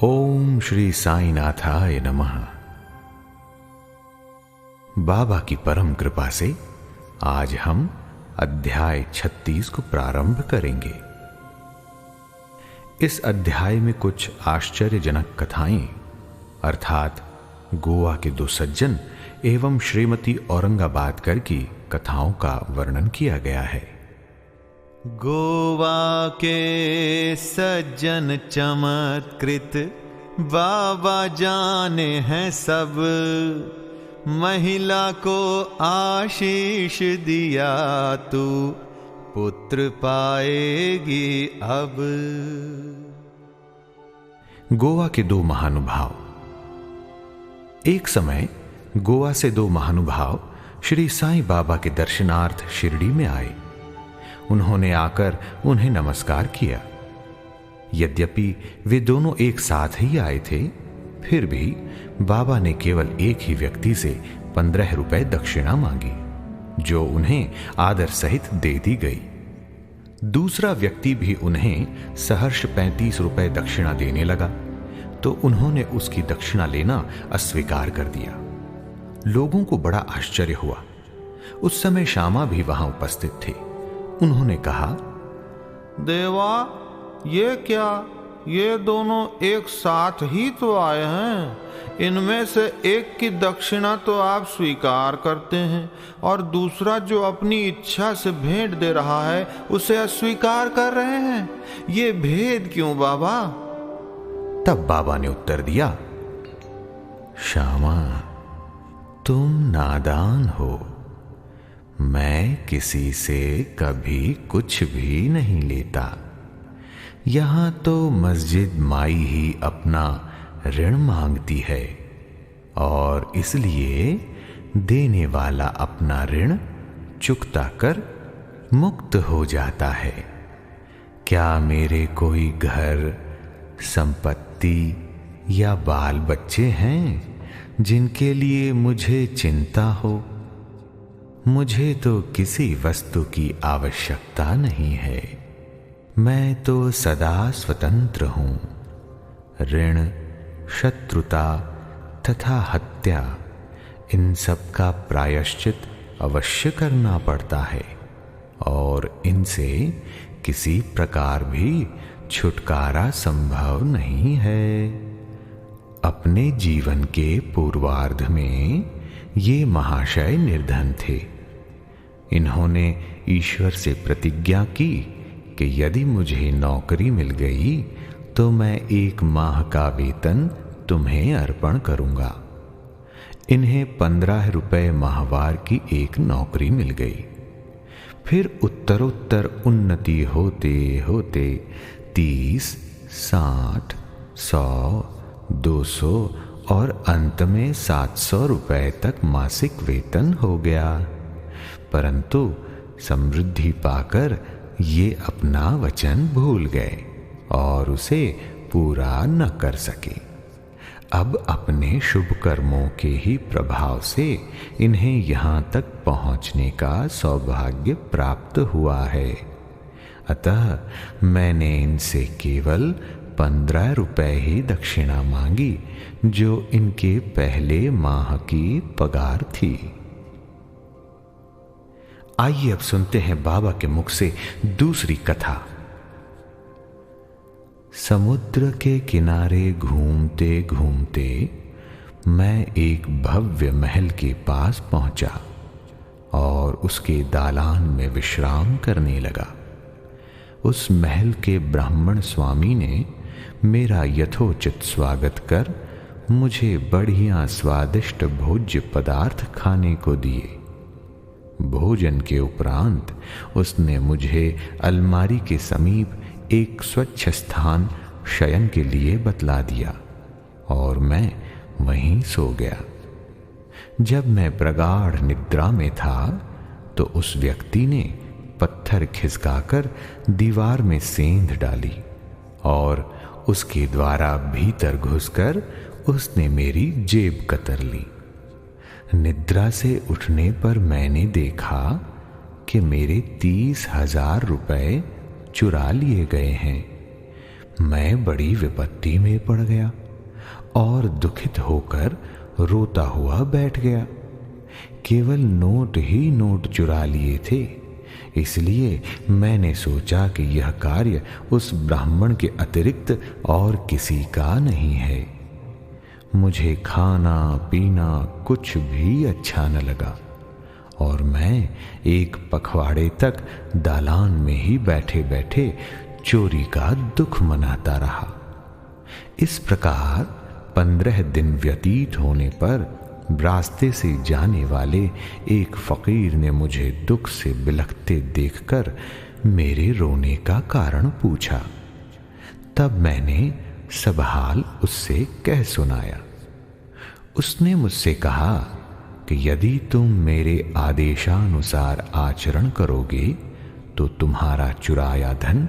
ओम श्री साईनाथाय नमः। बाबा की परम कृपा से आज हम अध्याय 36 को प्रारंभ करेंगे। इस अध्याय में कुछ आश्चर्यजनक कथाएं अर्थात गोवा के दो सज्जन एवं श्रीमती औरंगाबादकर की कथाओं का वर्णन किया गया है। गोवा के सज्जन चमत्कृत बाबा जाने हैं सब, महिला को आशीष दिया तू पुत्र पाएगी अब। गोवा के दो महानुभाव। एक समय गोवा से दो महानुभाव श्री साईं बाबा के दर्शनार्थ शिरडी में आए। उन्होंने आकर उन्हें नमस्कार किया। यद्यपि वे दोनों एक साथ ही आए थे, फिर भी बाबा ने केवल एक ही व्यक्ति से 15 रुपए दक्षिणा मांगी, जो उन्हें आदर सहित दे दी गई। दूसरा व्यक्ति भी उन्हें सहर्ष 35 रुपए दक्षिणा देने लगा, तो उन्होंने उसकी दक्षिणा लेना अस्वीकार कर दिया। लोगों को बड़ा आश्चर्य हुआ। उस समय श्यामा भी वहां उपस्थित थे। उन्होंने कहा, देवा, ये क्या, ये दोनों एक साथ ही तो आए हैं। इनमें से एक की दक्षिणा तो आप स्वीकार करते हैं और दूसरा जो अपनी इच्छा से भेंट दे रहा है उसे अस्वीकार कर रहे हैं। ये भेद क्यों बाबा? तब बाबा ने उत्तर दिया, श्यामा, तुम नादान हो। मैं किसी से कभी कुछ भी नहीं लेता। यहां तो मस्जिद माई ही अपना ऋण मांगती है और इसलिए देने वाला अपना ऋण चुकता कर मुक्त हो जाता है। क्या मेरे कोई घर, संपत्ति या बाल बच्चे हैं जिनके लिए मुझे चिंता हो? मुझे तो किसी वस्तु की आवश्यकता नहीं है। मैं तो सदा स्वतंत्र हूं। ऋण, शत्रुता तथा हत्या, इन सब का प्रायश्चित अवश्य करना पड़ता है और इनसे किसी प्रकार भी छुटकारा संभव नहीं है। अपने जीवन के पूर्वार्ध में ये महाशय निर्धन थे। इन्होंने ईश्वर से प्रतिज्ञा की कि यदि मुझे नौकरी मिल गई तो मैं 1 माह का वेतन तुम्हें अर्पण करूंगा। इन्हें 15 रुपए माहवार की एक नौकरी मिल गई। फिर उत्तरोत्तर उन्नति होते होते 30, 60, 100, 200 और अंत में 700 रुपए तक मासिक वेतन हो गया। परंतु समृद्धि पाकर ये अपना वचन भूल गए और उसे पूरा न कर सके। अब अपने शुभ कर्मों के ही प्रभाव से इन्हें यहां तक पहुंचने का सौभाग्य प्राप्त हुआ है। अतः मैंने इनसे केवल 15 रुपए ही दक्षिणा मांगी, जो इनके पहले माह की पगार थी। आइए अब सुनते हैं बाबा के मुख से दूसरी कथा। समुद्र के किनारे घूमते घूमते मैं एक भव्य महल के पास पहुंचा और उसके दालान में विश्राम करने लगा। उस महल के ब्राह्मण स्वामी ने मेरा यथोचित स्वागत कर मुझे बढ़िया स्वादिष्ट भोज्य पदार्थ खाने को दिए। भोजन के उपरांत उसने मुझे अलमारी के समीप एक स्वच्छ स्थान शयन के लिए बतला दिया और मैं वहीं सो गया। जब मैं प्रगाढ़ निद्रा में था तो उस व्यक्ति ने पत्थर खिसकाकर दीवार में सेंध डाली और उसके द्वारा भीतर घुसकर उसने मेरी जेब कतर ली। निद्रा से उठने पर मैंने देखा कि मेरे 30,000 रुपए चुरा लिए गए हैं। मैं बड़ी विपत्ति में पड़ गया और दुखित होकर रोता हुआ बैठ गया। केवल नोट ही नोट चुरा लिए थे, इसलिए मैंने सोचा कि यह कार्य उस ब्राह्मण के अतिरिक्त और किसी का नहीं है। मुझे खाना पीना कुछ भी अच्छा न लगा और मैं एक पखवाड़े तक दालान में ही बैठे बैठे चोरी का दुख मनाता रहा। इस प्रकार 15 दिन व्यतीत होने पर रास्ते से जाने वाले एक फकीर ने मुझे दुख से बिलखते देखकर मेरे रोने का कारण पूछा। तब मैंने सब हाल उससे कह सुनाया। उसने मुझसे कहा कि यदि तुम मेरे आदेशानुसार आचरण करोगे तो तुम्हारा चुराया धन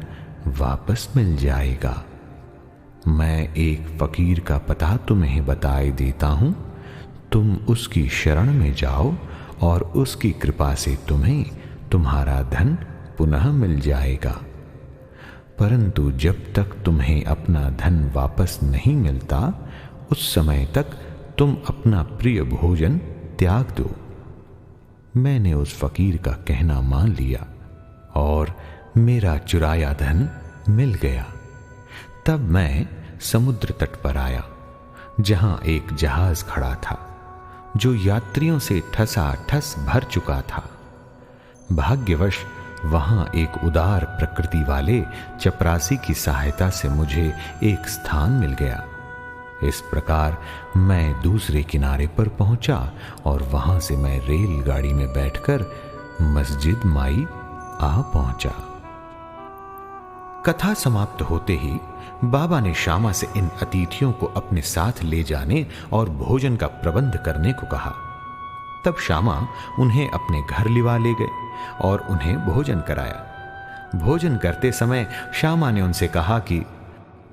वापस मिल जाएगा। मैं एक फकीर का पता तुम्हें बताए देता हूं, तुम उसकी शरण में जाओ और उसकी कृपा से तुम्हें तुम्हारा धन पुनः मिल जाएगा। परंतु जब तक तुम्हें अपना धन वापस नहीं मिलता, उस समय तक तुम अपना प्रिय भोजन त्याग दो। मैंने उस फकीर का कहना मान लिया और मेरा चुराया धन मिल गया। तब मैं समुद्र तट पर आया, जहां एक जहाज खड़ा था जो यात्रियों से ठसाठस भर चुका था। भाग्यवश वहां एक उदार प्रकृति वाले चपरासी की सहायता से मुझे एक स्थान मिल गया। इस प्रकार मैं दूसरे किनारे पर पहुंचा और वहां से मैं रेलगाड़ी में बैठकर मस्जिद माई आ पहुंचा। कथा समाप्त होते ही बाबा ने श्यामा से इन अतिथियों को अपने साथ ले जाने और भोजन का प्रबंध करने को कहा। तब श्यामा उन्हें अपने घर लिवा ले गए और उन्हें भोजन कराया। भोजन करते समय श्यामा ने उनसे कहा कि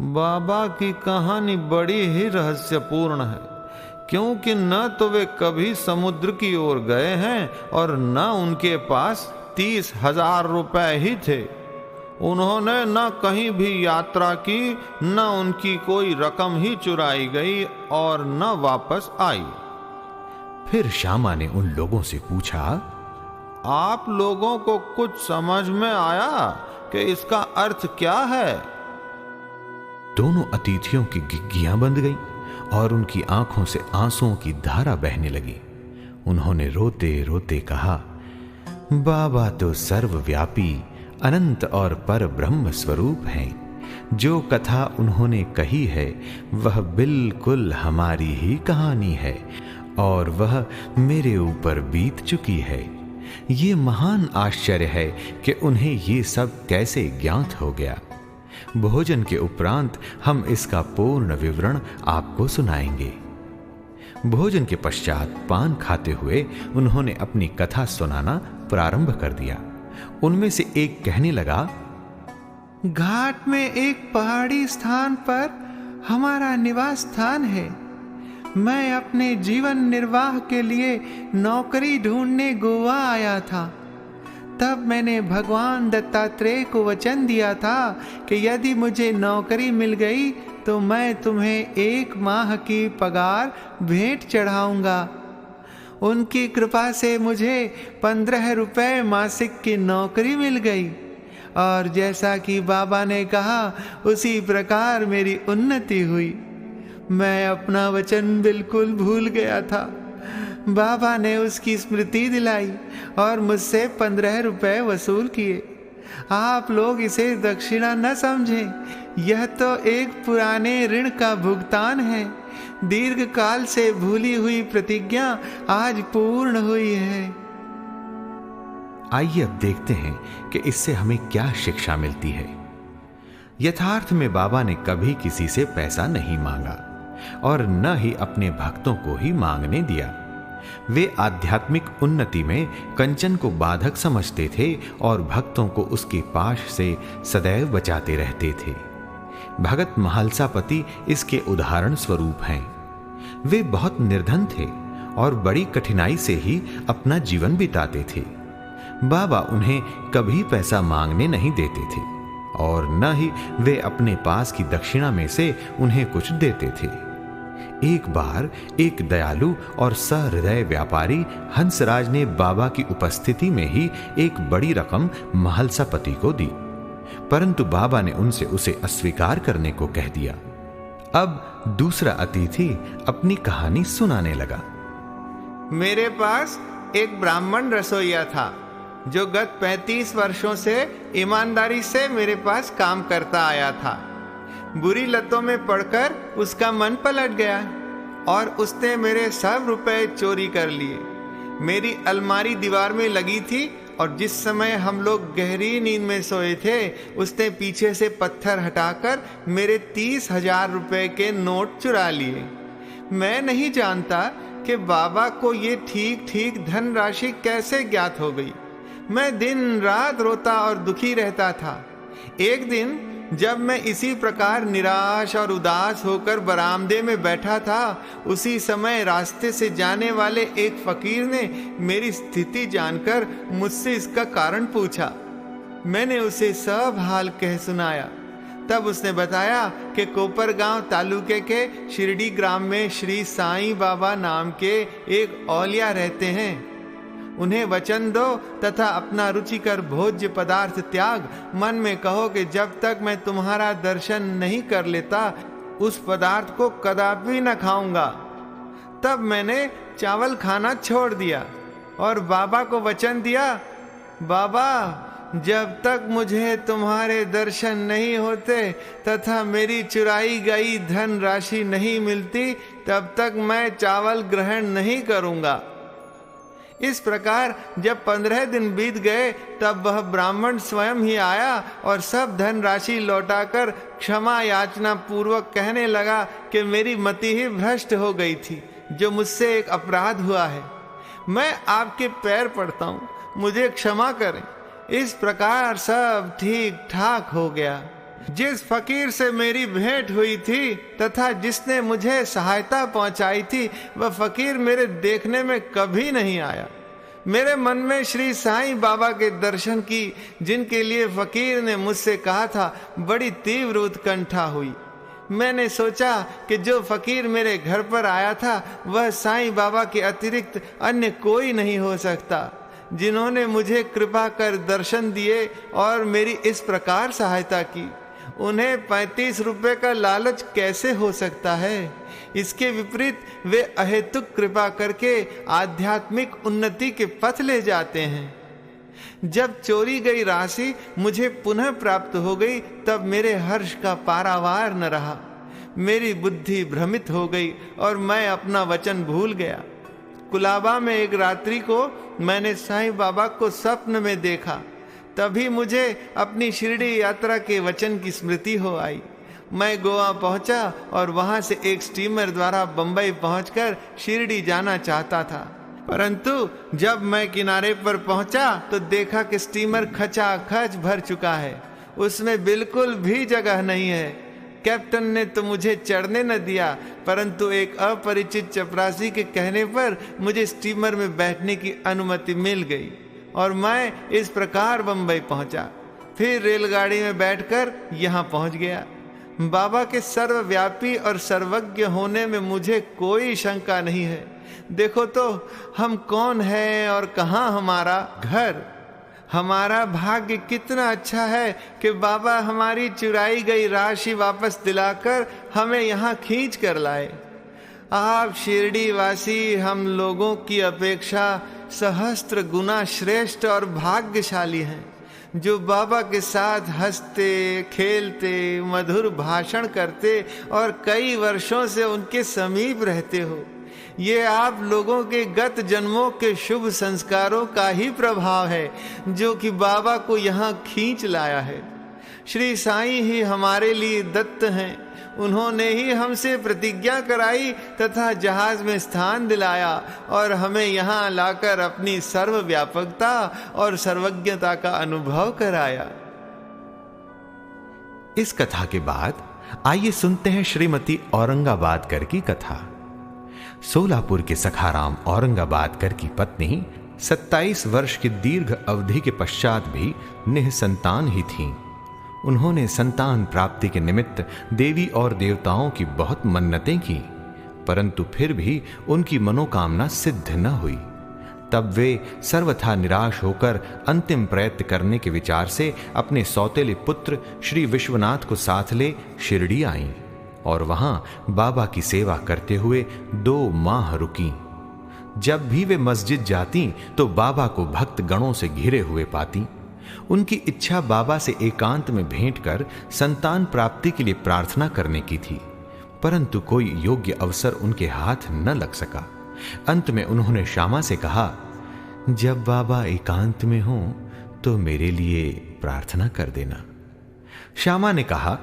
बाबा की कहानी बड़ी ही रहस्यपूर्ण है, क्योंकि न तो वे कभी समुद्र की ओर गए हैं और न उनके पास 30,000 रुपए ही थे। उन्होंने न कहीं भी यात्रा की, न उनकी कोई रकम ही चुराई गई और न वापस आई। फिर श्यामा ने उन लोगों से पूछा, आप लोगों को कुछ समझ में आया कि इसका अर्थ क्या है? दोनों अतिथियों की गिग्गियां बंद गईं और उनकी आंखों से आंसुओं की धारा बहने लगी। उन्होंने रोते रोते कहा, बाबा तो सर्वव्यापी अनंत और पर ब्रह्म स्वरूप हैं। जो कथा उन्होंने कही है वह बिल्कुल हमारी ही कहानी है और वह मेरे ऊपर बीत चुकी है। ये महान आश्चर्य है कि उन्हें ये सब कैसे ज्ञात हो गया। भोजन के उपरांत हम इसका पूर्ण विवरण आपको सुनाएंगे। भोजन के पश्चात पान खाते हुए उन्होंने अपनी कथा सुनाना प्रारंभ कर दिया। उनमें से एक कहने लगा, घाट में एक पहाड़ी स्थान पर हमारा निवास स्थान है। मैं अपने जीवन निर्वाह के लिए नौकरी ढूंढने गोवा आया था। तब मैंने भगवान दत्तात्रेय को वचन दिया था कि यदि मुझे नौकरी मिल गई तो मैं तुम्हें 1 माह की पगार भेंट चढ़ाऊंगा। उनकी कृपा से मुझे 15 रुपए मासिक की नौकरी मिल गई और जैसा कि बाबा ने कहा उसी प्रकार मेरी उन्नति हुई। मैं अपना वचन बिल्कुल भूल गया था। बाबा ने उसकी स्मृति दिलाई और मुझसे 15 रुपए वसूल किए। आप लोग इसे दक्षिणा न समझें, यह तो एक पुराने ऋण का भुगतान है। दीर्घ काल से भूली हुई प्रतिज्ञा आज पूर्ण हुई है। आइए अब देखते हैं कि इससे हमें क्या शिक्षा मिलती है। यथार्थ में बाबा ने कभी किसी से पैसा नहीं मांगा और न ही अपने भक्तों को ही मांगने दिया। वे आध्यात्मिक उन्नति में कंचन को बाधक समझते थे और भक्तों को उसके पाश से सदैव बचाते रहते थे। भगत महालसापति इसके उदाहरण स्वरूप हैं। वे बहुत निर्धन थे और बड़ी कठिनाई से ही अपना जीवन बिताते थे। बाबा उन्हें कभी पैसा मांगने नहीं देते थे और न ही वे अपने पास की दक्षिणा में से उन्हें कुछ देते थे। एक बार एक दयालु और सहृदय व्यापारी हंसराज ने बाबा की उपस्थिति में ही एक बड़ी रकम महलसापति को दी, परंतु बाबा ने उनसे उसे अस्वीकार करने को कह दिया। अब दूसरा अतिथि अपनी कहानी सुनाने लगा। मेरे पास एक ब्राह्मण रसोइया था जो गत 35 वर्षों से ईमानदारी से मेरे पास काम करता आया था। बुरी लतों में पड़कर उसका मन पलट गया और उसने मेरे सब रुपए चोरी कर लिए। मेरी अलमारी दीवार में लगी थी और जिस समय हम लोग गहरी नींद में सोए थे उसने पीछे से पत्थर हटाकर मेरे 30,000 रुपए के नोट चुरा लिए। मैं नहीं जानता कि बाबा को ये ठीक ठीक धनराशि कैसे ज्ञात हो गई। मैं दिन रात रोता और दुखी रहता था। एक दिन जब मैं इसी प्रकार निराश और उदास होकर बरामदे में बैठा था, उसी समय रास्ते से जाने वाले एक फकीर ने मेरी स्थिति जानकर मुझसे इसका कारण पूछा। मैंने उसे सब हाल कह सुनाया। तब उसने बताया कि कोपरगांव तालुके के शिरडी ग्राम में श्री साईं बाबा नाम के एक औलिया रहते हैं। उन्हें वचन दो तथा अपना रुचिकर भोज्य पदार्थ त्याग मन में कहो कि जब तक मैं तुम्हारा दर्शन नहीं कर लेता उस पदार्थ को कदापि न खाऊंगा। तब मैंने चावल खाना छोड़ दिया और बाबा को वचन दिया, बाबा जब तक मुझे तुम्हारे दर्शन नहीं होते तथा मेरी चुराई गई धन राशि नहीं मिलती तब तक मैं चावल ग्रहण नहीं करूंगा। इस प्रकार जब 15 दिन बीत गए तब वह ब्राह्मण स्वयं ही आया और सब धन राशि लौटाकर क्षमा याचना पूर्वक कहने लगा कि मेरी मति ही भ्रष्ट हो गई थी, जो मुझसे एक अपराध हुआ है। मैं आपके पैर पड़ता हूँ, मुझे क्षमा करें। इस प्रकार सब ठीक ठाक हो गया। जिस फकीर से मेरी भेंट हुई थी तथा जिसने मुझे सहायता पहुंचाई थी वह फकीर मेरे देखने में कभी नहीं आया। मेरे मन में श्री साईं बाबा के दर्शन की जिनके लिए फकीर ने मुझसे कहा था बड़ी तीव्र उत्कंठा हुई। मैंने सोचा कि जो फकीर मेरे घर पर आया था वह साईं बाबा के अतिरिक्त अन्य कोई नहीं हो सकता, जिन्होंने मुझे कृपा कर दर्शन दिए और मेरी इस प्रकार सहायता की। उन्हें 35 रुपए का लालच कैसे हो सकता है? इसके विपरीत वे अहेतुक कृपा करके आध्यात्मिक उन्नति के पथ ले जाते हैं। जब चोरी गई राशि मुझे पुनः प्राप्त हो गई तब मेरे हर्ष का पारावार न रहा। मेरी बुद्धि भ्रमित हो गई और मैं अपना वचन भूल गया। कुलाबा में एक रात्रि को मैंने साईं बाबा को स्वप्न में देखा। तभी मुझे अपनी शिरडी यात्रा के वचन की स्मृति हो आई। मैं गोवा पहुंचा और वहां से एक स्टीमर द्वारा बंबई पहुंचकर शिरडी जाना चाहता था, परंतु जब मैं किनारे पर पहुंचा तो देखा कि स्टीमर खचाखच भर चुका है। उसमें बिल्कुल भी जगह नहीं है। कैप्टन ने तो मुझे चढ़ने न दिया, परंतु एक अपरिचित चपरासी के कहने पर मुझे स्टीमर में बैठने की अनुमति मिल गई और मैं इस प्रकार बंबई पहुंचा। फिर रेलगाड़ी में बैठकर यहाँ पहुंच गया। बाबा के सर्वव्यापी और सर्वज्ञ होने में मुझे कोई शंका नहीं है। देखो तो हम कौन हैं और कहाँ हमारा घर। हमारा भाग्य कितना अच्छा है कि बाबा हमारी चुराई गई राशि वापस दिलाकर हमें यहाँ खींच कर लाए। आप शिरडी वासी हम लोगों की अपेक्षा सहस्त्र गुना श्रेष्ठ और भाग्यशाली हैं, जो बाबा के साथ हंसते खेलते मधुर भाषण करते और कई वर्षों से उनके समीप रहते हो। ये आप लोगों के गत जन्मों के शुभ संस्कारों का ही प्रभाव है जो कि बाबा को यहाँ खींच लाया है। श्री साईं ही हमारे लिए दत्त हैं। उन्होंने ही हमसे प्रतिज्ञा कराई तथा जहाज में स्थान दिलाया और हमें यहाँ लाकर अपनी सर्वव्यापकता और सर्वज्ञता का अनुभव कराया। इस कथा के बाद आइए सुनते हैं श्रीमती औरंगाबादकर की कथा। सोलापुर के सखाराम औरंगाबादकर की पत्नी 27 वर्ष की दीर्घ अवधि के पश्चात भी निःसंतान ही थीं। उन्होंने संतान प्राप्ति के निमित्त देवी और देवताओं की बहुत मन्नतें की, परंतु फिर भी उनकी मनोकामना सिद्ध न हुई। तब वे सर्वथा निराश होकर अंतिम प्रयत्न करने के विचार से अपने सौतेले पुत्र श्री विश्वनाथ को साथ ले शिरडी आईं और वहां बाबा की सेवा करते हुए 2 माह रुकीं। जब भी वे मस्जिद जाती तो बाबा को भक्त गणों से घिरे हुए पाती। उनकी इच्छा बाबा से एकांत में भेंट कर संतान प्राप्ति के लिए प्रार्थना करने की थी, परंतु कोई योग्य अवसर उनके हाथ न लग सका। अंत में उन्होंने श्यामा से कहा, जब बाबा एकांत में हो तो मेरे लिए प्रार्थना कर देना। श्यामा ने कहा,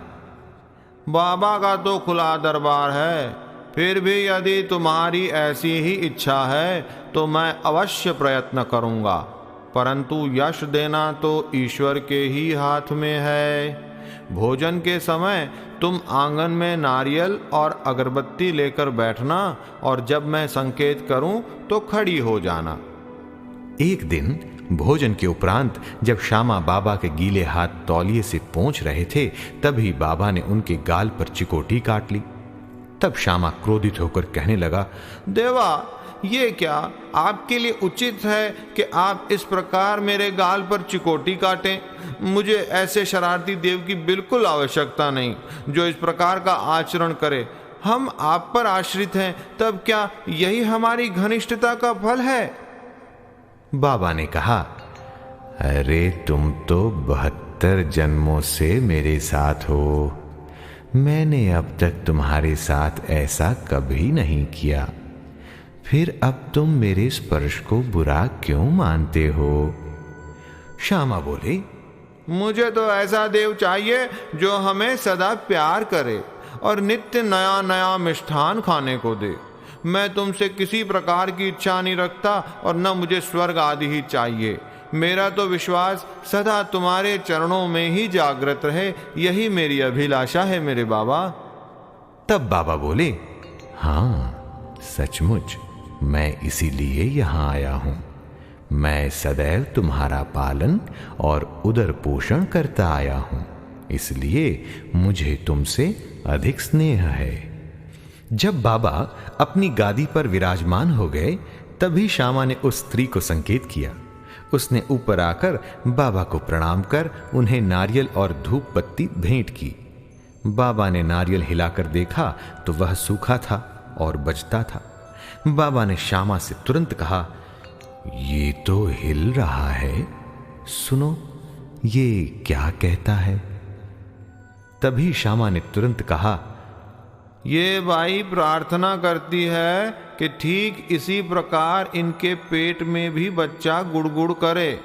बाबा का तो खुला दरबार है, फिर भी यदि तुम्हारी ऐसी ही इच्छा है तो मैं अवश्य प्रयत्न करूंगा, परंतु यश देना तो ईश्वर के ही हाथ में है। भोजन के समय तुम आंगन में नारियल और अगरबत्ती लेकर बैठना और जब मैं संकेत करूं तो खड़ी हो जाना। एक दिन भोजन के उपरांत जब श्यामा बाबा के गीले हाथ तौलिए से पोंछ रहे थे, तभी बाबा ने उनके गाल पर चिकोटी काट ली। तब श्यामा क्रोधित होकर कहने लगा, देवा, ये क्या आपके लिए उचित है कि आप इस प्रकार मेरे गाल पर चिकोटी काटें? मुझे ऐसे शरारती देव की बिल्कुल आवश्यकता नहीं जो इस प्रकार का आचरण करे। हम आप पर आश्रित हैं, तब क्या यही हमारी घनिष्ठता का फल है? बाबा ने कहा, अरे तुम तो 72 जन्मों से मेरे साथ हो, मैंने अब तक तुम्हारे साथ ऐसा कभी नहीं किया, फिर अब तुम मेरे स्पर्श को बुरा क्यों मानते हो? श्यामा बोले, मुझे तो ऐसा देव चाहिए जो हमें सदा प्यार करे और नित्य नया नया मिष्ठान खाने को दे। मैं तुमसे किसी प्रकार की इच्छा नहीं रखता और न मुझे स्वर्ग आदि ही चाहिए। मेरा तो विश्वास सदा तुम्हारे चरणों में ही जागृत रहे, यही मेरी अभिलाषा है मेरे बाबा। तब बाबा बोले, हाँ सचमुच मैं इसीलिए यहां आया हूं। मैं सदैव तुम्हारा पालन और उदर पोषण करता आया हूं, इसलिए मुझे तुमसे अधिक स्नेह है। जब बाबा अपनी गादी पर विराजमान हो गए, तभी श्यामा ने उस स्त्री को संकेत किया। उसने ऊपर आकर बाबा को प्रणाम कर उन्हें नारियल और धूप बत्ती भेंट की। बाबा ने नारियल हिलाकर देखा तो वह सूखा था और बजता था। बाबा ने श्यामा से तुरंत कहा, ये तो हिल रहा है, सुनो ये क्या कहता है? तभी श्यामा ने तुरंत कहा, ये बाई प्रार्थना करती है कि ठीक इसी प्रकार इनके पेट में भी बच्चा गुड़गुड़ करे,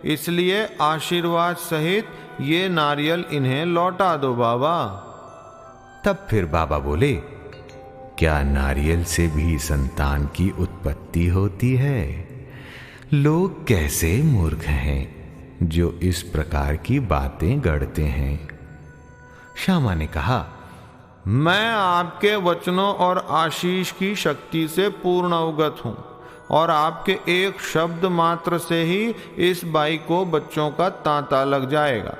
इसलिए आशीर्वाद सहित ये नारियल इन्हें लौटा दो बाबा। तब फिर बाबा बोले, क्या नारियल से भी संतान की उत्पत्ति होती है? लोग कैसे मूर्ख हैं जो इस प्रकार की बातें गढ़ते हैं। श्यामा ने कहा, मैं आपके वचनों और आशीष की शक्ति से पूर्ण अवगत हूं और आपके एक शब्द मात्र से ही इस बाई को बच्चों का तांता लग जाएगा।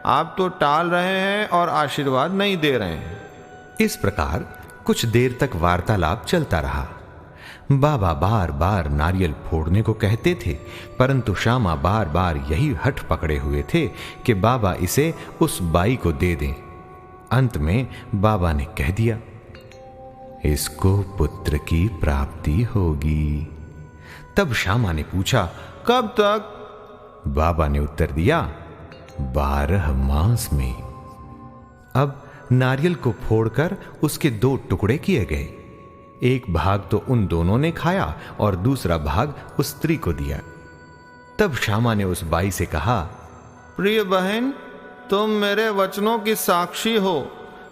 आप तो टाल रहे हैं और आशीर्वाद नहीं दे रहे हैं। इस प्रकार कुछ देर तक वार्तालाप चलता रहा। बाबा बार बार नारियल फोड़ने को कहते थे, परंतु श्यामा बार बार यही हठ पकड़े हुए थे कि बाबा इसे उस बाई को दे दें। अंत में बाबा ने कह दिया, इसको पुत्र की प्राप्ति होगी। तब श्यामा ने पूछा, कब तक? बाबा ने उत्तर दिया, 12 मास में। अब नारियल को फोड़कर उसके 2 टुकड़े किए गए। एक भाग तो उन दोनों ने खाया और दूसरा भाग उस स्त्री को दिया। तब श्यामा ने उस बाई से कहा, प्रिय बहन, तुम मेरे वचनों की साक्षी हो।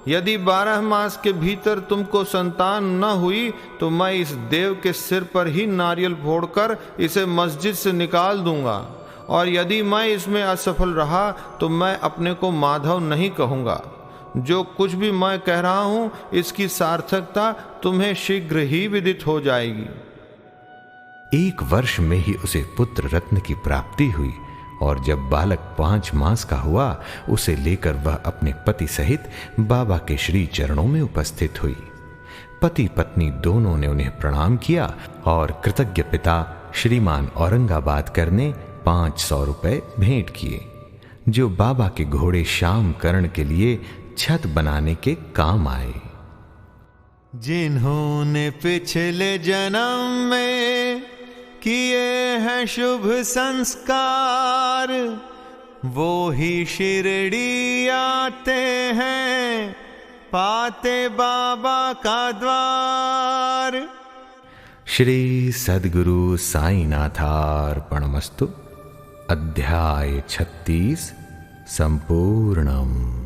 यदि 12 मास के भीतर तुमको संतान न हुई तो मैं इस देव के सिर पर ही नारियल फोड़कर इसे मस्जिद से निकाल दूंगा, और यदि मैं इसमें असफल रहा तो मैं अपने को माधव नहीं कहूंगा। जो कुछ भी मैं कह रहा हूं इसकी सार्थकता तुम्हें शीघ्र ही विदित हो जाएगी। 1 वर्ष में ही उसे पुत्र रत्न की प्राप्ति हुई और जब बालक 5 मास का हुआ उसे लेकर वह अपने पति सहित बाबा के श्री चरणों में उपस्थित हुई। पति पत्नी दोनों ने उन्हें प्रणाम किया और कृतज्ञ पिता श्रीमान औरंगाबाद करने 500 रुपए भेंट किए, जो बाबा के घोड़े श्याम कर्ण के लिए छत बनाने के काम आए। जिन्होंने पिछले जन्म में किए हैं शुभ संस्कार, वो ही शिरडी आते हैं, पाते बाबा का द्वार। श्री सद्गुरु साईनाथार्पणमस्तु। अध्याय 36 संपूर्णम।